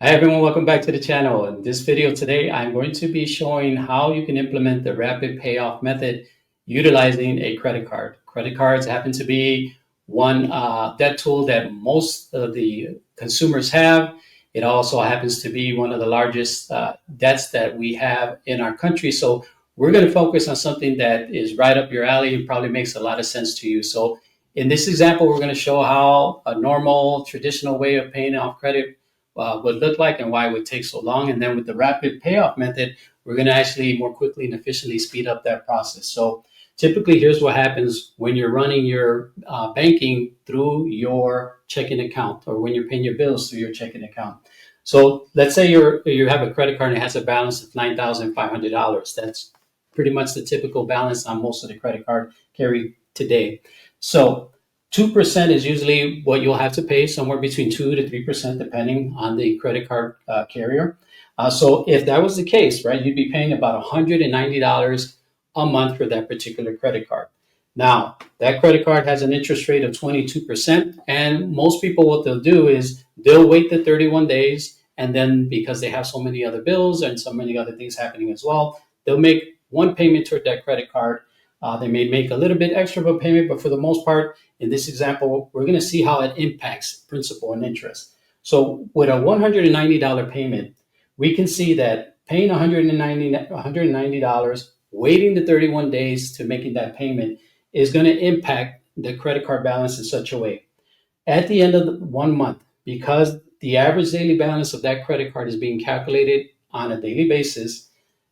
Hi everyone, welcome back to the channel. In this video today, I'm going to be showing how you can implement the rapid payoff method utilizing a credit card. Credit cards happen to be one debt tool that most of the consumers have. It also happens to be one of the largest debts that we have in our country. So we're going to focus on something that is right up your alley and probably makes a lot of sense to you. So in this example, we're going to show how a normal traditional way of paying off credit would look like and why it would take so long. And then with the rapid payoff method, we're going to actually more quickly and efficiently speed up that process. So typically, here's what happens when you're running your banking through your checking account or when you're paying your bills through your checking account. So let's say you have a credit card and it has a balance of $9,500. That's pretty much the typical balance on most of the credit card carry today. So 2% is usually what you'll have to pay, somewhere between 2 to 3%, depending on the credit card carrier. So if that was the case, right, you'd be paying about $190 a month for that particular credit card. Now, that credit card has an interest rate of 22%, and most people, what they'll do is they'll wait the 31 days, and then because they have so many other bills and so many other things happening as well, they'll make one payment toward that credit card. They may make a little bit extra of a payment, but for the most part, in this example, we're going to see how it impacts principal and interest. So with a $190 payment, we can see that paying $190, waiting the 31 days to making that payment is going to impact the credit card balance in such a way. At the end of the 1 month, because the average daily balance of that credit card is being calculated on a daily basis,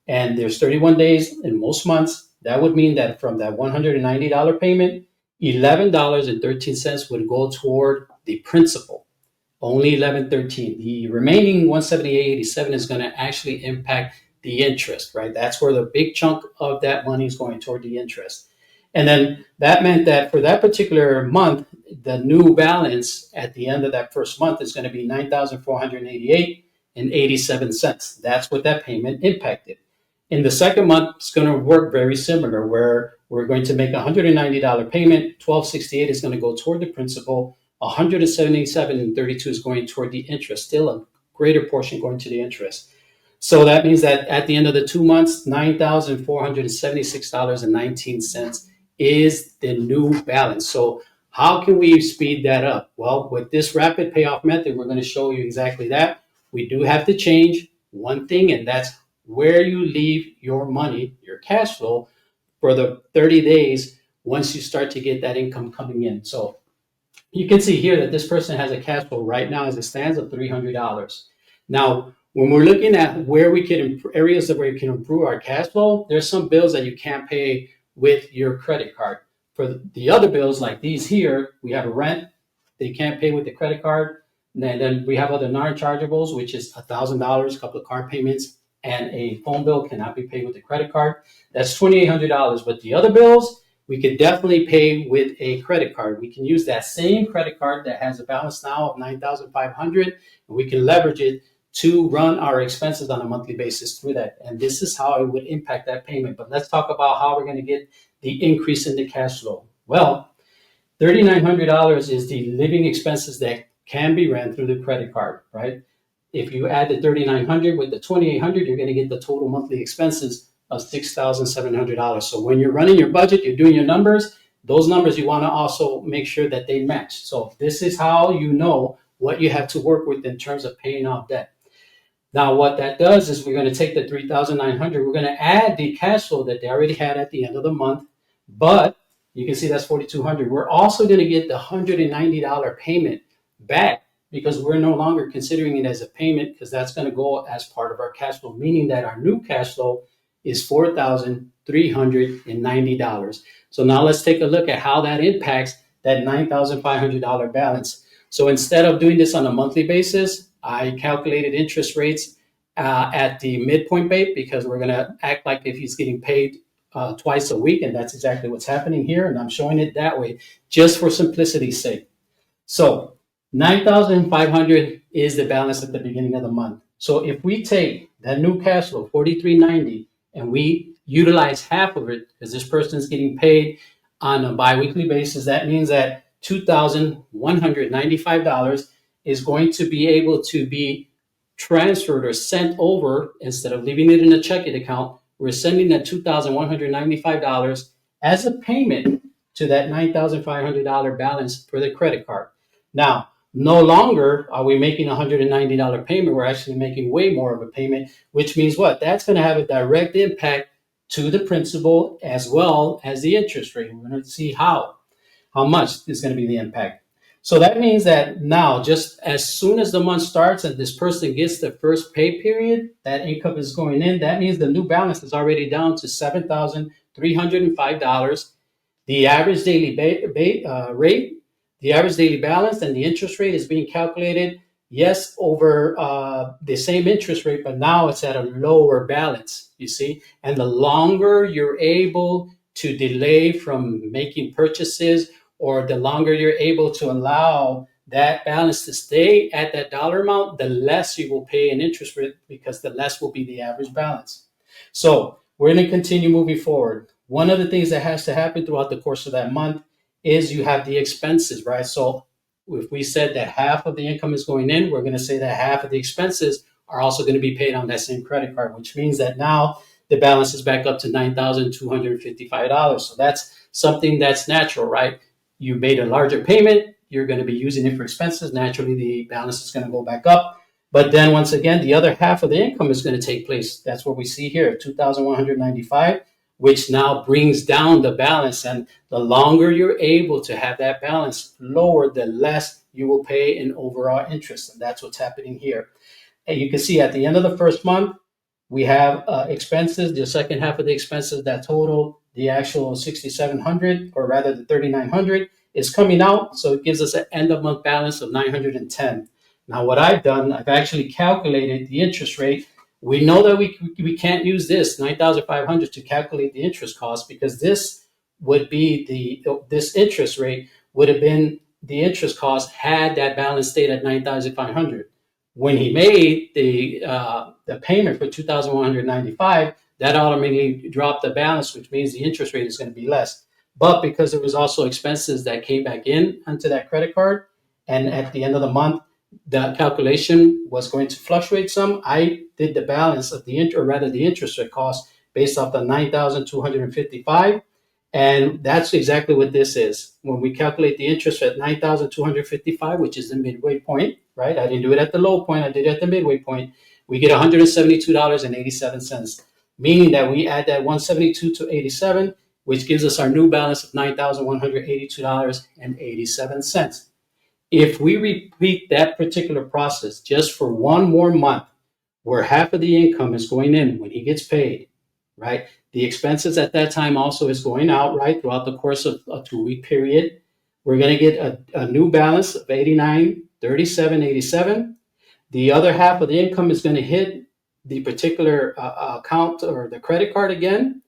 and there's 31 days in most months, that would mean that from that $190 payment, $11.13 would go toward the principal. Only $11.13. The remaining $178.87 is going to actually impact the interest, right? That's where the big chunk of that money is going toward the interest. And then that meant that for that particular month, the new balance at the end of that first month is going to be $9,488.87. That's what that payment impacted. In the second month, it's going to work very similar, where we're going to make a $190 payment. $1,268 is going to go toward the principal. $177.32 is going toward the interest. Still a greater portion going to the interest. So that means that at the end of the 2 months, $9,476.19 is the new balance. So how can we speed that up? Well, with this rapid payoff method, we're going to show you exactly that. We do have to change one thing, and that's where you leave your money, your cash flow, for the 30 days once you start to get that income coming in. So you can see here that this person has a cash flow right now as it stands of $300. Now, when we're looking at where we can areas where we can improve our cash flow, there's some bills that you can't pay with your credit card. For the other bills like these here, we have a rent, they can't pay with the credit card. And then we have other non-chargeables, which is $1,000, a couple of car payments, and a phone bill cannot be paid with a credit card. That's $2,800. But the other bills, we could definitely pay with a credit card. We can use that same credit card that has a balance now of $9,500, and we can leverage it to run our expenses on a monthly basis through that. And this is how it would impact that payment. But let's talk about how we're going to get the increase in the cash flow. Well, $3,900 is the living expenses that can be ran through the credit card, right? If you add the $3,900 with the $2,800, you're going to get the total monthly expenses of $6,700. So when you're running your budget, you're doing your numbers, those numbers you want to also make sure that they match. So this is how you know what you have to work with in terms of paying off debt. Now, what that does is we're going to take the $3,900, we're going to add the cash flow that they already had at the end of the month, but you can see that's $4,200. We're also going to get the $190 payment back because we're no longer considering it as a payment, because that's going to go as part of our cash flow, meaning that our new cash flow is $4,390. So now let's take a look at how that impacts that $9,500 balance. So instead of doing this on a monthly basis, I calculated interest rates at the midpoint rate, because we're going to act like if he's getting paid twice a week, and that's exactly what's happening here, and I'm showing it that way just for simplicity's sake. So 9,500 is the balance at the beginning of the month. So if we take that new cash flow, 4390, and we utilize half of it, because this person is getting paid on a biweekly basis, that means that $2,195 is going to be able to be transferred or sent over, instead of leaving it in a checking account, we're sending that $2,195 as a payment to that $9,500 balance for the credit card. Now, no longer are we making a $190 payment. We're actually making way more of a payment, which means what? That's going to have a direct impact to the principal as well as the interest rate. We're going to see how much is going to be the impact. So that means that now, just as soon as the month starts and this person gets the first pay period, that income is going in. That means the new balance is already down to $7,305. The average daily rate, the average daily balance, and the interest rate is being calculated, yes, over the same interest rate, but now it's at a lower balance, you see. And the longer you're able to delay from making purchases, or the longer you're able to allow that balance to stay at that dollar amount, the less you will pay in interest rate, because the less will be the average balance. So we're going to continue moving forward. One of the things that has to happen throughout the course of that month is you have the expenses, right? So if we said that half of the income is going in, we're going to say that half of the expenses are also going to be paid on that same credit card, which means that now the balance is back up to $9,255. So that's something that's natural, right? You made a larger payment, you're going to be using it for expenses. Naturally, the balance is going to go back up. But then once again, the other half of the income is going to take place. That's what we see here, $2,195, which now brings down the balance. And the longer you're able to have that balance lower, the less you will pay in overall interest. And that's what's happening here. And you can see at the end of the first month, we have expenses, the second half of the expenses that total the actual 6,700, or rather the 3,900 is coming out. So it gives us an end of month balance of 910. Now, what I've done, I've actually calculated the interest rate. We know that we can't use this 9,500 to calculate the interest cost, because this would be this interest rate would have been the interest cost had that balance stayed at 9,500. When he made the payment for 2,195, that automatically dropped the balance, which means the interest rate is going to be less. But because there was also expenses that came back in onto that credit card, and at the end of the month, the calculation was going to fluctuate some, I did the balance of the interest rate cost based off the 9,255. And that's exactly what this is. When we calculate the interest at 9,255, which is the midway point, right? I didn't do it at the low point, I did it at the midway point. We get $172.87, meaning that we add that 172 to 87, which gives us our new balance of $9,182.87. If we repeat that particular process just for one more month, where half of the income is going in when he gets paid, right? The expenses at that time also is going out, right? Throughout the course of a 2-week period, we're going to get a new balance of $89.37.87. The other half of the income is going to hit the particular account or the credit card again,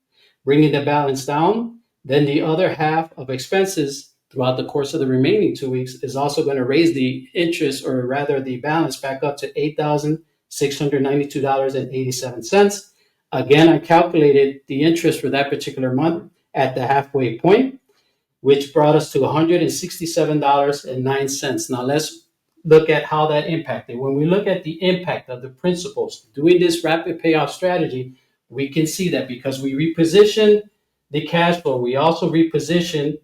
bringing the balance down. Then the other half of expenses throughout the course of the remaining 2 weeks is also going to raise the interest, or rather the balance, back up to $8,692.87. Again, I calculated the interest for that particular month at the halfway point, which brought us to $167.09. Now let's look at how that impacted. When we look at the impact of the principals doing this rapid payoff strategy, we can see that because we repositioned the cash flow, we also repositioned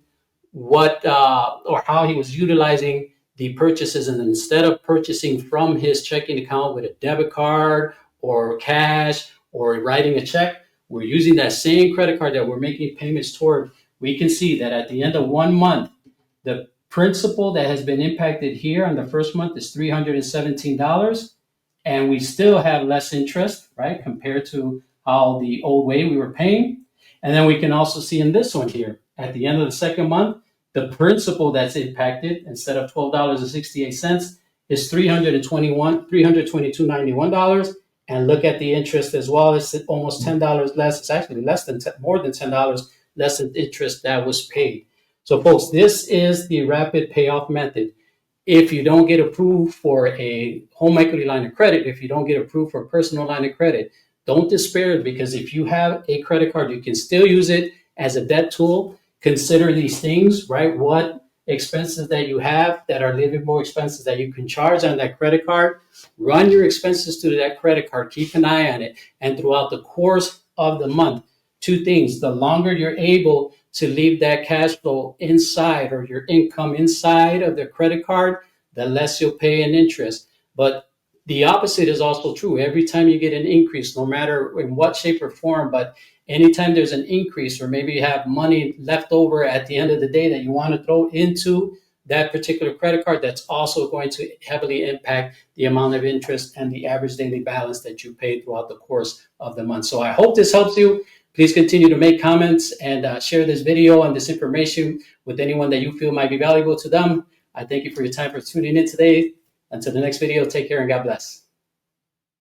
what or how he was utilizing the purchases. And instead of purchasing from his checking account with a debit card or cash or writing a check, we're using that same credit card that we're making payments toward. We can see that at the end of 1 month, the principal that has been impacted here on the first month is $317, and we still have less interest, right, compared to how the old way we were paying. And then we can also see in this one here, at the end of the second month, the principal that's impacted, instead of $12.68, is $322.91. And look at the interest as well. It's almost $10 less. It's actually more than $10 less in interest that was paid. So folks, this is the rapid payoff method. If you don't get approved for a home equity line of credit, if you don't get approved for a personal line of credit, don't despair, because if you have a credit card, you can still use it as a debt tool. Consider these things, right? What expenses that you have that are livable expenses that you can charge on that credit card, run your expenses to that credit card. Keep an eye on it. And throughout the course of the month, two things: the longer you're able to leave that cash flow inside or your income inside of the credit card, the less you'll pay in interest. But the opposite is also true. Every time you get an increase, no matter in what shape or form, but anytime there's an increase, or maybe you have money left over at the end of the day that you want to throw into that particular credit card, that's also going to heavily impact the amount of interest and the average daily balance that you pay throughout the course of the month. So I hope this helps you. Please continue to make comments and share this video and this information with anyone that you feel might be valuable to them. I thank you for your time for tuning in today. Until the next video, take care and God bless.